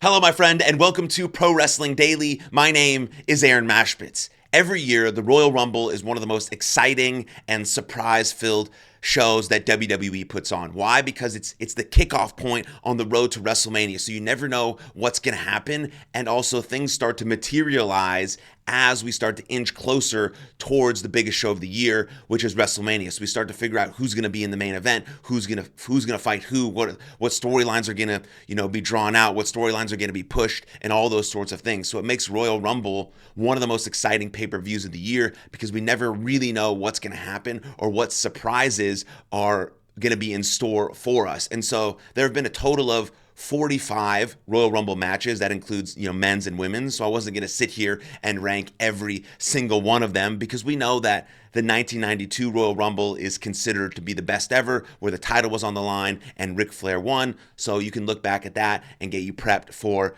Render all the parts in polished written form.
Hello, my friend, and welcome to Pro Wrestling Daily. My name is Aaron Machbitz. Every year, the Royal Rumble is one of the most exciting and surprise-filled shows that WWE puts on. Why? Because it's the kickoff point on the road to WrestleMania, so you never know what's going to happen, and also things start to materialize as we start to inch closer towards the biggest show of the year, which is WrestleMania. So we start to figure out who's going to be in the main event, who's going to fight who, what storylines are going to be drawn out, what storylines are going to be pushed, and all those sorts of things. So it makes Royal Rumble one of the most exciting pay-per-views of the year because we never really know what's going to happen or what surprises are going to be in store for us. And so there have been a total of 45 Royal Rumble matches. That includes, men's and women's. So I wasn't going to sit here and rank every single one of them because we know that the 1992 Royal Rumble is considered to be the best ever, where the title was on the line and Ric Flair won. So you can look back at that and get you prepped for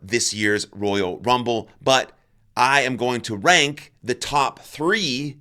this year's Royal Rumble. But I am going to rank the top 3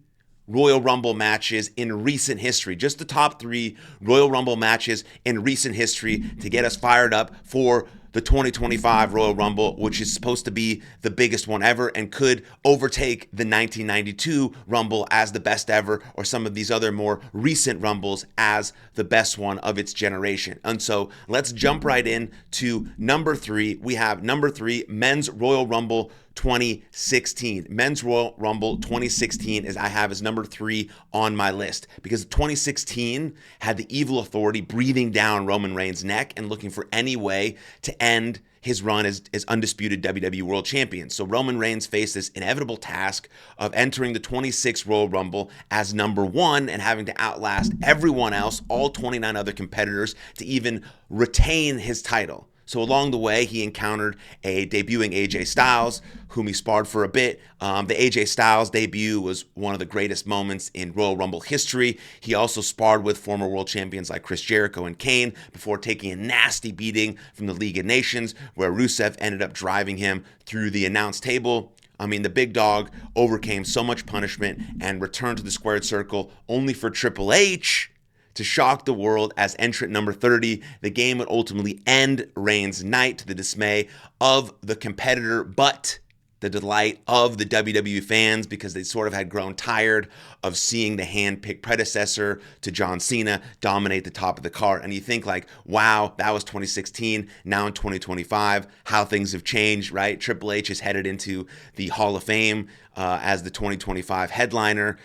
Royal Rumble matches in recent history. Just the top 3 Royal Rumble matches in recent history to get us fired up for the 2025 Royal Rumble, which is supposed to be the biggest one ever and could overtake the 1992 Rumble as the best ever, or some of these other more recent Rumbles as the best one of its generation. And so let's jump right in to number 3. We have number 3, Men's Royal Rumble 2016. Men's Royal Rumble 2016 is I have as number 3 on my list because 2016 had the Evil Authority breathing down Roman Reigns' neck and looking for any way to end his run as undisputed WWE World Champion. So Roman Reigns faced this inevitable task of entering the 26th Royal Rumble as number 1 and having to outlast everyone else, all 29 other competitors, to even retain his title. So along the way, he encountered a debuting AJ Styles, whom he sparred for a bit. The AJ Styles debut was one of the greatest moments in Royal Rumble history. He also sparred with former world champions like Chris Jericho and Kane before taking a nasty beating from the League of Nations, where Rusev ended up driving him through the announce table. The big dog overcame so much punishment and returned to the squared circle only for Triple H to shock the world as entrant number 30. The game would ultimately end Reigns' night to the dismay of the competitor, but the delight of the WWE fans because they sort of had grown tired of seeing the hand-picked predecessor to John Cena dominate the top of the card. And you think wow, that was 2016. Now in 2025, how things have changed, right? Triple H is headed into the Hall of Fame as the 2025 headliner.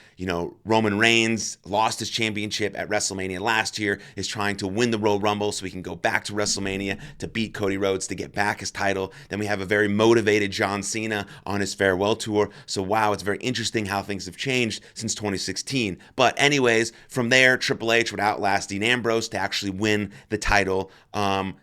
Roman Reigns lost his championship at WrestleMania last year, is trying to win the Royal Rumble so he can go back to WrestleMania to beat Cody Rhodes to get back his title. Then we have a very motivated John Cena on his farewell tour. So wow, it's very interesting how things have changed since 2016. But anyways, from there, Triple H would outlast Dean Ambrose to actually win the title,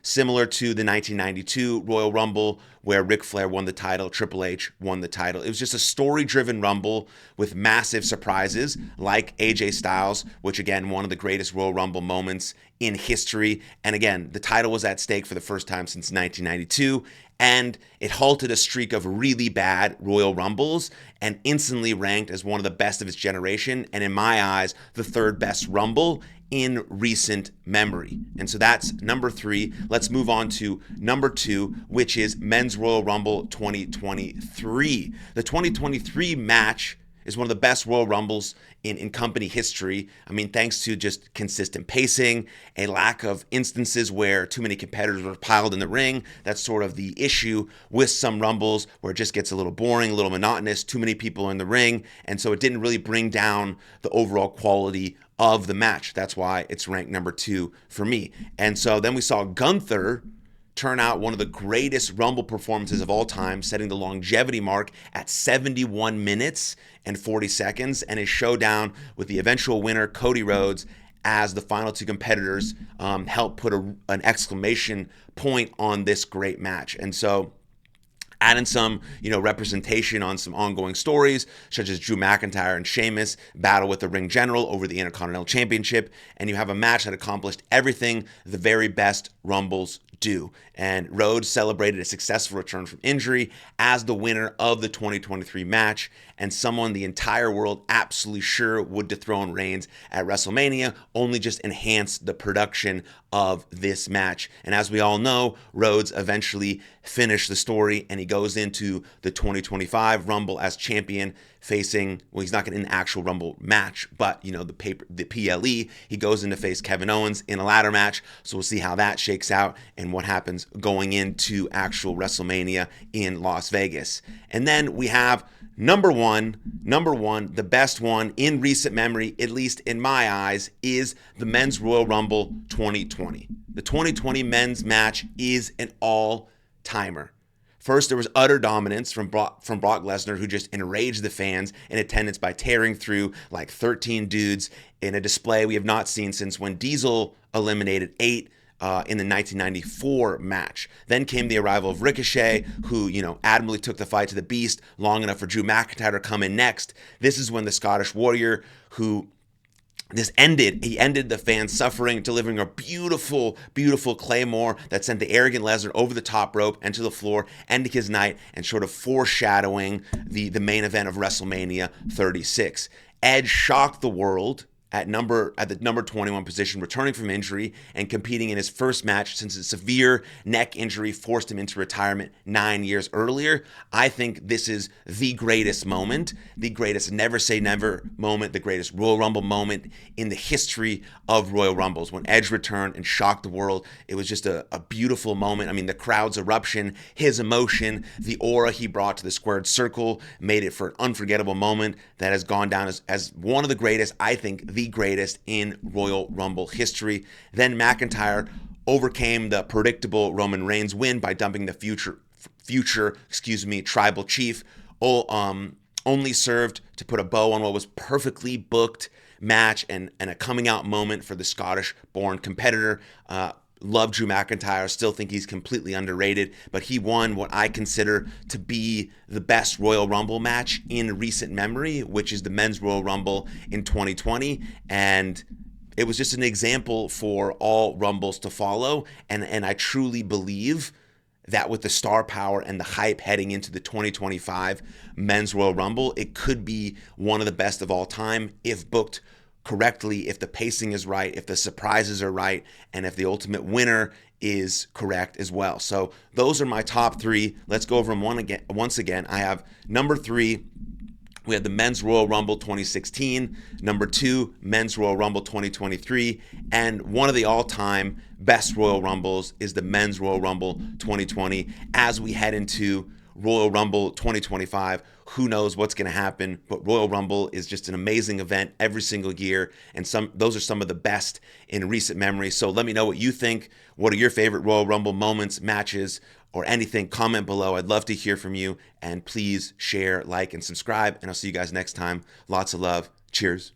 similar to the 1992 Royal Rumble, where Ric Flair won the title, Triple H won the title. It was just a story-driven Rumble with massive surprises like AJ Styles, which again, one of the greatest Royal Rumble moments in history. And again, the title was at stake for the first time since 1992, and it halted a streak of really bad Royal Rumbles and instantly ranked as one of the best of its generation, and in my eyes, the 3rd best Rumble in recent memory. And so that's number 3. Let's move on to number 2, which is Men's Royal Rumble 2023. The 2023 match is one of the best Royal Rumbles in company history. Thanks to just consistent pacing, a lack of instances where too many competitors were piled in the ring. That's sort of the issue with some Rumbles, where it just gets a little boring, a little monotonous, too many people in the ring. And so it didn't really bring down the overall quality of the match. That's why it's ranked number 2 for me. And so then we saw Gunther turn out one of the greatest Rumble performances of all time, setting the longevity mark at 71 minutes and 40 seconds, and his showdown with the eventual winner, Cody Rhodes, as the final 2 competitors helped put an exclamation point on this great match. And so adding some, representation on some ongoing stories, such as Drew McIntyre and Sheamus battle with the Ring General over the Intercontinental Championship, and you have a match that accomplished everything the very best Rumbles do. And Rhodes celebrated a successful return from injury as the winner of the 2023 match, and someone the entire world absolutely sure would dethrone Reigns at WrestleMania, only just enhance the production of this match. And as we all know, Rhodes eventually finished the story, and he goes into the 2025 Rumble as champion, facing, well, he's not getting an actual Rumble match, but the PLE, he goes in to face Kevin Owens in a ladder match. So we'll see how that shakes out and what happens going into actual WrestleMania in Las Vegas. And then we have number one, the best one in recent memory, at least in my eyes, is the Men's Royal Rumble 2020. The 2020 men's match is an all-timer. First, there was utter dominance from Brock Lesnar, who just enraged the fans in attendance by tearing through like 13 dudes in a display we have not seen since when Diesel eliminated 8 in the 1994 match. Then came the arrival of Ricochet, who, admirably took the fight to the beast long enough for Drew McIntyre to come in next. This is when the Scottish Warrior, he ended the fans' suffering, delivering a beautiful, beautiful Claymore that sent the arrogant Lesnar over the top rope and to the floor, ending his night and sort of foreshadowing the main event of WrestleMania 36. Edge shocked the world at the number 21 position, returning from injury and competing in his first match since a severe neck injury forced him into retirement 9 years earlier. I think this is the greatest moment, the greatest never say never moment, the greatest Royal Rumble moment in the history of Royal Rumbles. When Edge returned and shocked the world, it was just a beautiful moment. I mean, the crowd's eruption, his emotion, the aura he brought to the squared circle made it for an unforgettable moment that has gone down as one of the greatest, I think, the greatest in Royal Rumble history. Then McIntyre overcame the predictable Roman Reigns win by dumping the future tribal chief. Only served to put a bow on what was perfectly booked match and a coming out moment for the Scottish-born competitor. Love Drew McIntyre, still think he's completely underrated, but he won what I consider to be the best Royal Rumble match in recent memory, which is the Men's Royal Rumble in 2020, and it was just an example for all Rumbles to follow, and I truly believe that with the star power and the hype heading into the 2025 Men's Royal Rumble, it could be one of the best of all time if booked correctly, if the pacing is right, if the surprises are right, and if the ultimate winner is correct as well. So those are my top three. Let's go over them once again. I have number 3, we had the Men's Royal Rumble 2016. Number 2, Men's Royal Rumble 2023. And one of the all-time best Royal Rumbles is the Men's Royal Rumble 2020. As we head into Royal Rumble 2025, who knows what's going to happen, but Royal Rumble is just an amazing event every single year, and those are some of the best in recent memory. So let me know what you think. What are your favorite Royal Rumble moments, matches, or anything? Comment below. I'd love to hear from you, and please share, like, and subscribe, and I'll see you guys next time. Lots of love. Cheers.